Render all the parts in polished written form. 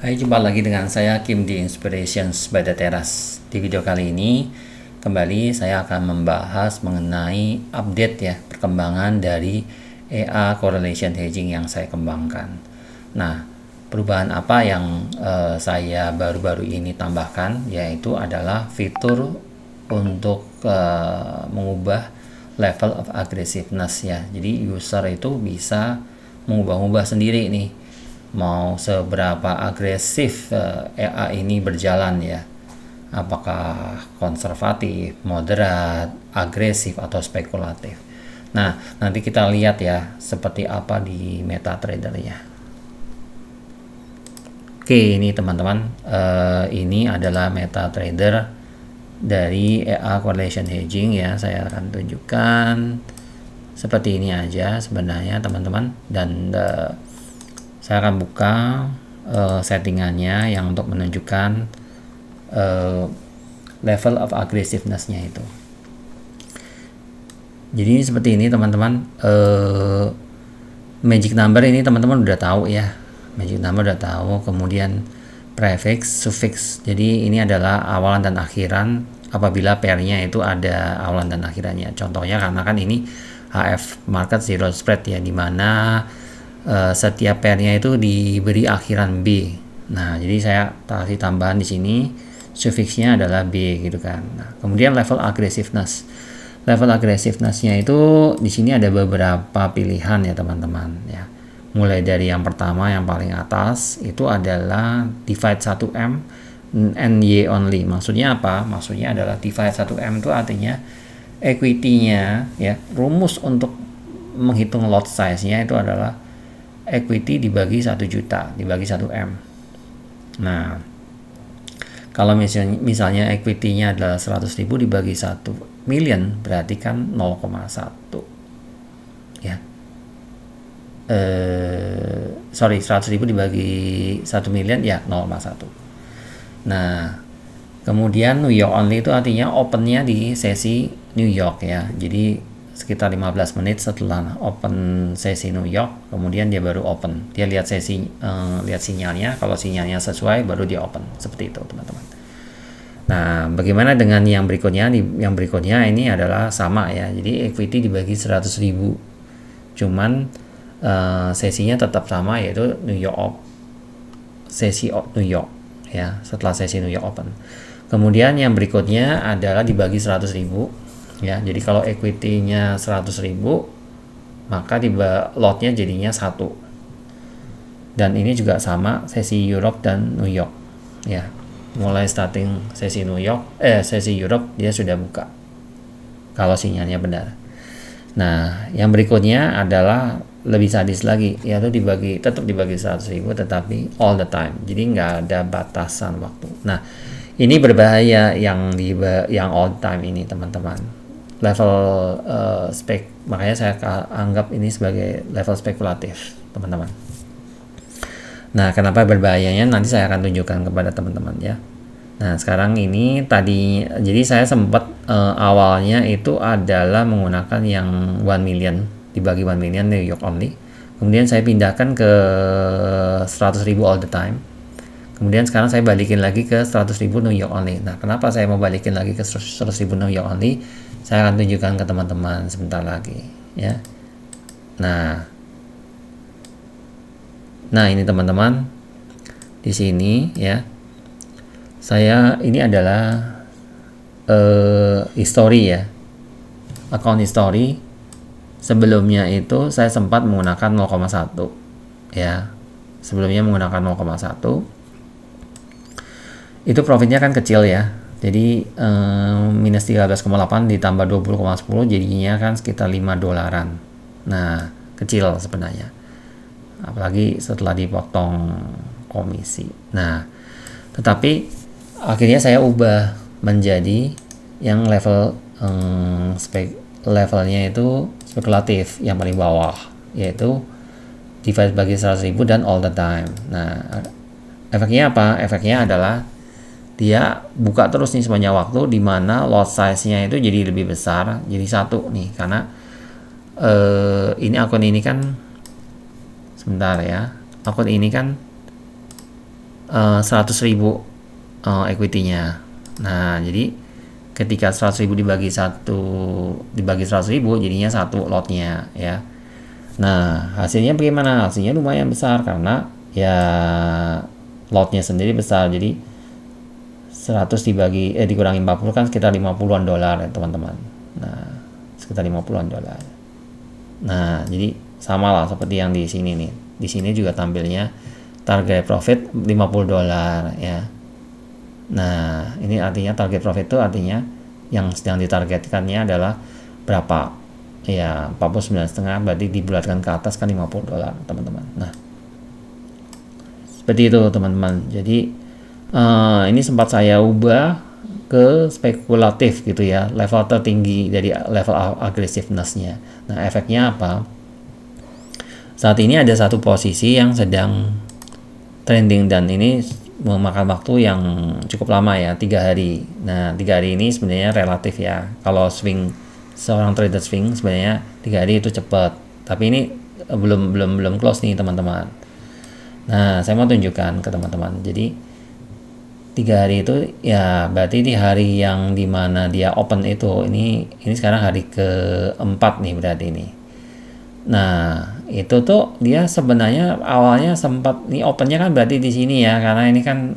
Hai, jumpa lagi dengan saya Kim di Inspirations by the Terrace. Di video kali ini kembali saya akan membahas mengenai update ya perkembangan dari EA Correlation Hedging yang saya kembangkan. Nah, perubahan apa yang saya baru-baru ini tambahkan yaitu adalah fitur untuk mengubah level of aggressiveness ya. Jadi user itu bisa mengubah-ubah sendiri nih mau seberapa agresif EA ini berjalan ya, apakah konservatif, moderat, agresif atau spekulatif. Nah, nanti kita lihat ya seperti apa di MetaTrader ya. Oke, ini teman-teman, ini adalah MetaTrader dari EA Correlation Hedging ya. Saya akan tunjukkan seperti ini aja sebenarnya teman-teman, dan saya akan buka settingannya yang untuk menunjukkan level of aggressiveness-nya itu. Jadi seperti ini teman-teman, magic number ini teman-teman udah tahu ya, magic number udah tahu. Kemudian prefix, suffix, jadi ini adalah awalan dan akhiran apabila pairnya itu ada awalan dan akhirannya. Contohnya karena kan ini HF market zero spread ya, dimana setiap pairnya itu diberi akhiran B. Nah, jadi saya kasih tambahan di sini suffixnya adalah B gitu kan. Nah, kemudian level aggressiveness. Level aggressiveness-nya itu di sini ada beberapa pilihan ya teman-teman ya. Mulai dari yang pertama yang paling atas itu adalah divide 1M NY only. Maksudnya apa? Maksudnya adalah divide 1M itu artinya equity-nya ya. Rumus untuk menghitung lot size-nya itu adalah equity dibagi 1 juta dibagi 1M. Nah, kalau misalnya equity-nya adalah 100.000 dibagi 1 million berarti kan 0,1 ya. 100.000 dibagi 1 million ya 0,1. Nah, kemudian New York only itu artinya opennya di sesi New York ya. Jadi sekitar 15 menit setelah open sesi New York, kemudian dia baru open. Dia lihat lihat sinyalnya, kalau sinyalnya sesuai baru dia open. Seperti itu, teman-teman. Nah, bagaimana dengan yang berikutnya? Yang berikutnya ini adalah sama ya. Jadi equity dibagi 100.000. Cuman sesinya tetap sama, yaitu New York sesi New York ya, setelah sesi New York open. Kemudian yang berikutnya adalah dibagi 100.000 ya. Jadi kalau equity-nya 100.000 maka lotnya jadinya 1. Dan ini juga sama sesi Europe dan New York ya. Mulai starting sesi sesi Europe dia sudah buka kalau sinyalnya benar. Nah, yang berikutnya adalah lebih sadis lagi, yaitu tetap dibagi 100.000 tetapi all the time. Jadi nggak ada batasan waktu. Nah, ini berbahaya yang all time ini teman-teman. Level makanya saya anggap ini sebagai level spekulatif teman-teman. Nah, kenapa berbahayanya nanti saya akan tunjukkan kepada teman-teman ya. Nah, sekarang ini tadi jadi saya sempat awalnya itu adalah menggunakan yang 1 million dibagi 1 million New York only. Kemudian saya pindahkan ke 100.000 all the time. Kemudian sekarang saya balikin lagi ke 100.000 New York only. Nah, kenapa saya mau balikin lagi ke 100.000 New York only? Saya akan tunjukkan ke teman-teman sebentar lagi ya. Nah, ini teman-teman di sini ya. Saya ini adalah history ya. Account history. Sebelumnya itu saya sempat menggunakan 0,1 ya. Sebelumnya menggunakan 0,1. Itu profitnya kan kecil ya. Jadi minus 13,8 ditambah 20,10 jadinya kan sekitar $5. Nah, kecil sebenarnya. Apalagi setelah dipotong komisi. Nah, tetapi akhirnya saya ubah menjadi yang levelnya itu spekulatif yang paling bawah, yaitu divide bagi 100.000 dan all the time. Nah, efeknya apa? Efeknya adalah dia buka terus nih sepanjang waktu, di mana lot size-nya itu jadi lebih besar, jadi 1 nih, karena ini akun ini kan sebentar ya, akun ini kan 100.000 equity-nya. Nah, jadi ketika 100.000 dibagi 100.000 jadinya satu lotnya ya. Nah, hasilnya bagaimana? Hasilnya lumayan besar karena ya lotnya sendiri besar. Jadi 100 dikurangi 40 kan sekitar 50-an dolar ya teman-teman. Nah, sekitar 50-an dolar. Nah, jadi sama lah seperti yang di sini nih. Di sini juga tampilnya target profit 50 dolar ya. Nah, ini artinya target profit itu artinya yang sedang ditargetkannya adalah berapa? Ya, 49,5 berarti dibulatkan ke atas kan 50 dolar, teman-teman. Nah, seperti itu, teman-teman. Jadi ini sempat saya ubah ke spekulatif gitu ya, level tertinggi dari level aggressiveness-nya. Nah, efeknya apa? Saat ini ada satu posisi yang sedang trending dan ini memakan waktu yang cukup lama ya, 3 hari. Nah, 3 hari ini sebenarnya relatif ya. Kalau swing seorang trader swing sebenarnya 3 hari itu cepat. Tapi ini belum close nih teman-teman. Nah, saya mau tunjukkan ke teman-teman. Jadi 3 hari itu ya berarti di hari yang dimana dia open itu ini sekarang hari keempat nih berarti ini. Nah, itu tuh dia sebenarnya awalnya sempat nih opennya kan berarti di sini ya, karena ini kan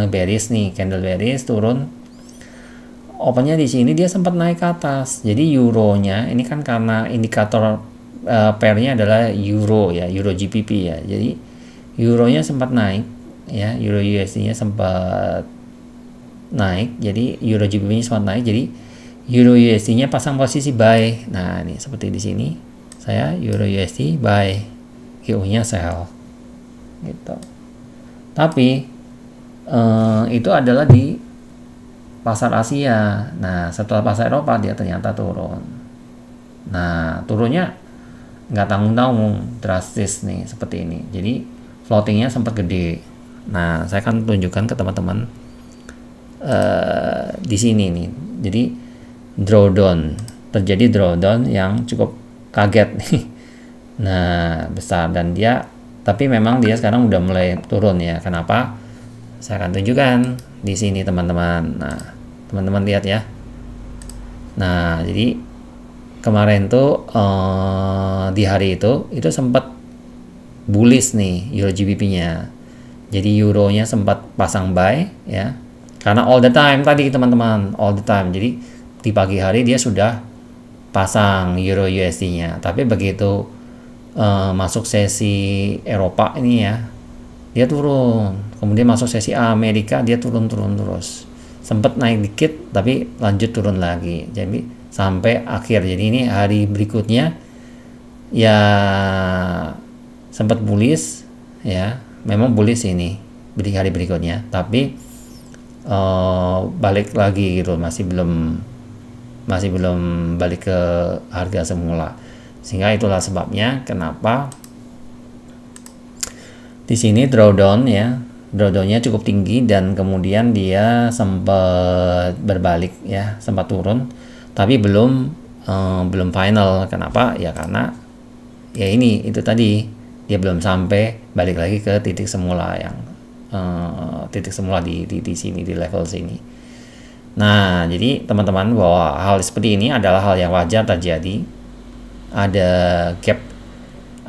bearish nih, candle bearish turun. Opennya di sini dia sempat naik ke atas. Jadi euronya ini kan karena indikator pairnya adalah euro ya, euro GBP ya. Jadi euronya sempat naik ya, euro USD-nya sempat naik. Jadi euro GBP-nya sempat naik. Jadi euro USD-nya pasang posisi buy. Nah, ini seperti di sini. Saya euro USD buy, GU-nya sell. Gitu. Tapi itu adalah di pasar Asia. Nah, setelah pasar Eropa dia ternyata turun. Nah, turunnya nggak tanggung-tanggung, drastis nih seperti ini. Jadi floatingnya sempat gede. Nah, saya akan tunjukkan ke teman-teman di sini nih. Jadi drawdown, terjadi drawdown yang cukup kaget nih. Nah, besar dan dia, tapi memang dia sekarang udah mulai turun ya. Kenapa? Saya akan tunjukkan di sini teman-teman. Nah, teman-teman lihat ya. Nah, jadi kemarin tuh di hari itu sempat bullish nih euro GBP-nya. Jadi euronya sempat pasang buy ya. Karena all the time tadi teman-teman, all the time. Jadi di pagi hari dia sudah pasang euro USD-nya. Tapi begitu masuk sesi Eropa ini ya, dia turun. Kemudian masuk sesi Amerika dia turun terus. Sempat naik dikit tapi lanjut turun lagi. Jadi sampai akhir. Jadi ini hari berikutnya ya sempat bullish ya. Memang bullish ini di hari berikutnya, tapi balik lagi gitu, masih belum balik ke harga semula. Sehingga itulah sebabnya kenapa di sini drawdown ya, drawdownnya cukup tinggi dan kemudian dia sempat berbalik ya, sempat turun, tapi belum final. Kenapa? Ya karena ya ini itu tadi dia belum sampai balik lagi ke titik semula yang titik semula di sini, di level sini. Nah, jadi teman-teman, bahwa hal seperti ini adalah hal yang wajar terjadi. Ada gap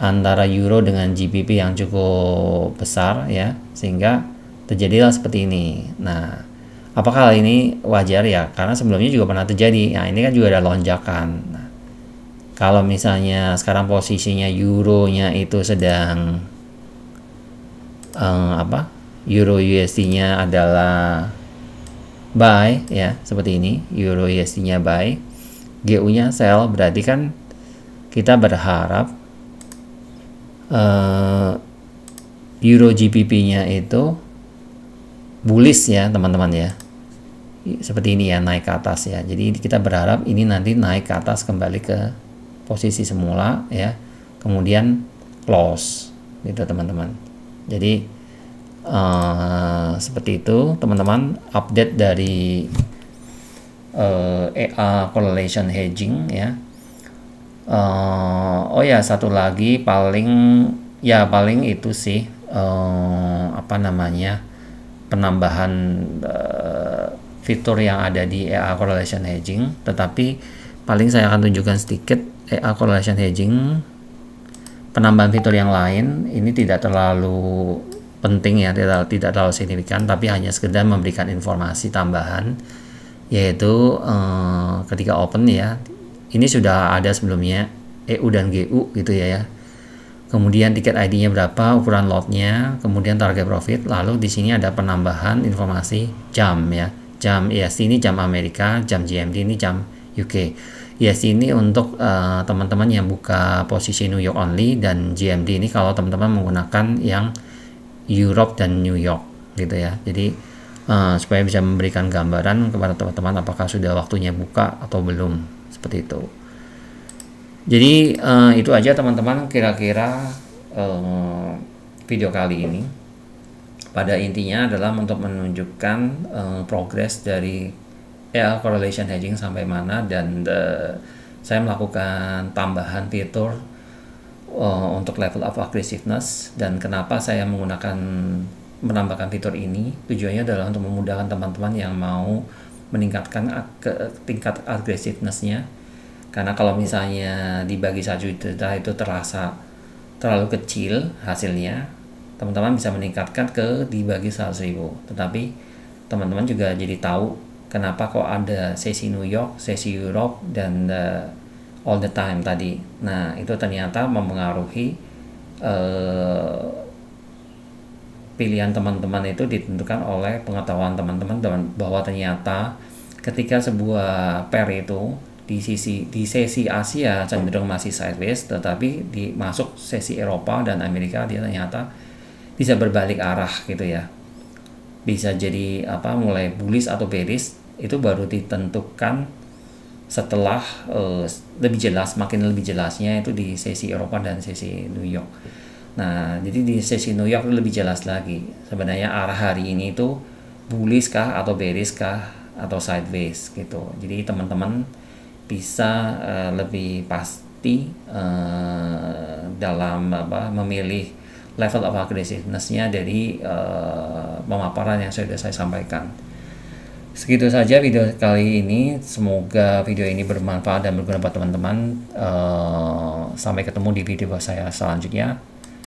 antara euro dengan GBP yang cukup besar ya, sehingga terjadilah seperti ini. Nah, apakah hal ini wajar ya? Karena sebelumnya juga pernah terjadi. Nah, ini kan juga ada lonjakan. Nah, kalau misalnya sekarang posisinya euronya itu sedang euro USD-nya adalah buy ya, seperti ini, euro USD-nya buy, GU-nya sell, berarti kan kita berharap euro GBP-nya itu bullish ya teman-teman ya, seperti ini ya, naik ke atas ya. Jadi kita berharap ini nanti naik ke atas kembali ke posisi semula ya, kemudian close gitu teman-teman. Jadi seperti itu teman-teman, update dari EA correlation hedging ya. Oh ya, satu lagi paling itu sih apa namanya, penambahan fitur yang ada di EA Correlation Hedging, tetapi paling saya akan tunjukkan sedikit EA Correlation Hedging. Penambahan fitur yang lain ini tidak terlalu penting ya, tidak terlalu signifikan, tapi hanya sekedar memberikan informasi tambahan, yaitu ketika open ya, ini sudah ada sebelumnya EU dan GU gitu ya. Kemudian tiket ID-nya berapa, ukuran lotnya, kemudian target profit, lalu di sini ada penambahan informasi jam ya, jam EST ini jam Amerika, jam GMT ini jam UK. EST ini untuk teman-teman yang buka posisi New York only, dan GMT ini kalau teman-teman menggunakan yang Europe dan New York gitu ya. Jadi supaya bisa memberikan gambaran kepada teman-teman apakah sudah waktunya buka atau belum, seperti itu. Jadi itu aja teman-teman kira-kira video kali ini. Pada intinya adalah untuk menunjukkan progres dari EA Correlation Hedging sampai mana, dan saya melakukan tambahan fitur untuk level of aggressiveness. Dan kenapa saya menambahkan fitur ini, tujuannya adalah untuk memudahkan teman-teman yang mau meningkatkan tingkat aggressiveness-nya. Karena kalau misalnya dibagi 1 juta itu terasa terlalu kecil hasilnya, teman-teman bisa meningkatkan ke dibagi 100.000. Tetapi teman-teman juga jadi tahu kenapa kok ada sesi New York, sesi Europe, dan all the time tadi. Nah, itu ternyata mempengaruhi pilihan teman-teman itu ditentukan oleh pengetahuan teman-teman bahwa ternyata ketika sebuah pair itu di sesi Asia cenderung masih sideways, tetapi masuk sesi Eropa dan Amerika dia ternyata bisa berbalik arah gitu ya. Bisa jadi mulai bullish atau bearish, itu baru ditentukan setelah makin lebih jelasnya itu di sesi Eropa dan sesi New York. Nah, jadi di sesi New York lebih jelas lagi sebenarnya arah hari ini itu bullish kah atau bearish kah atau sideways gitu. Jadi teman-teman bisa lebih pasti dalam memilih level of aggressiveness-nya dari pemaparan yang sudah saya sampaikan. Segitu saja video kali ini. Semoga video ini bermanfaat dan berguna buat teman-teman. Sampai ketemu di video saya selanjutnya.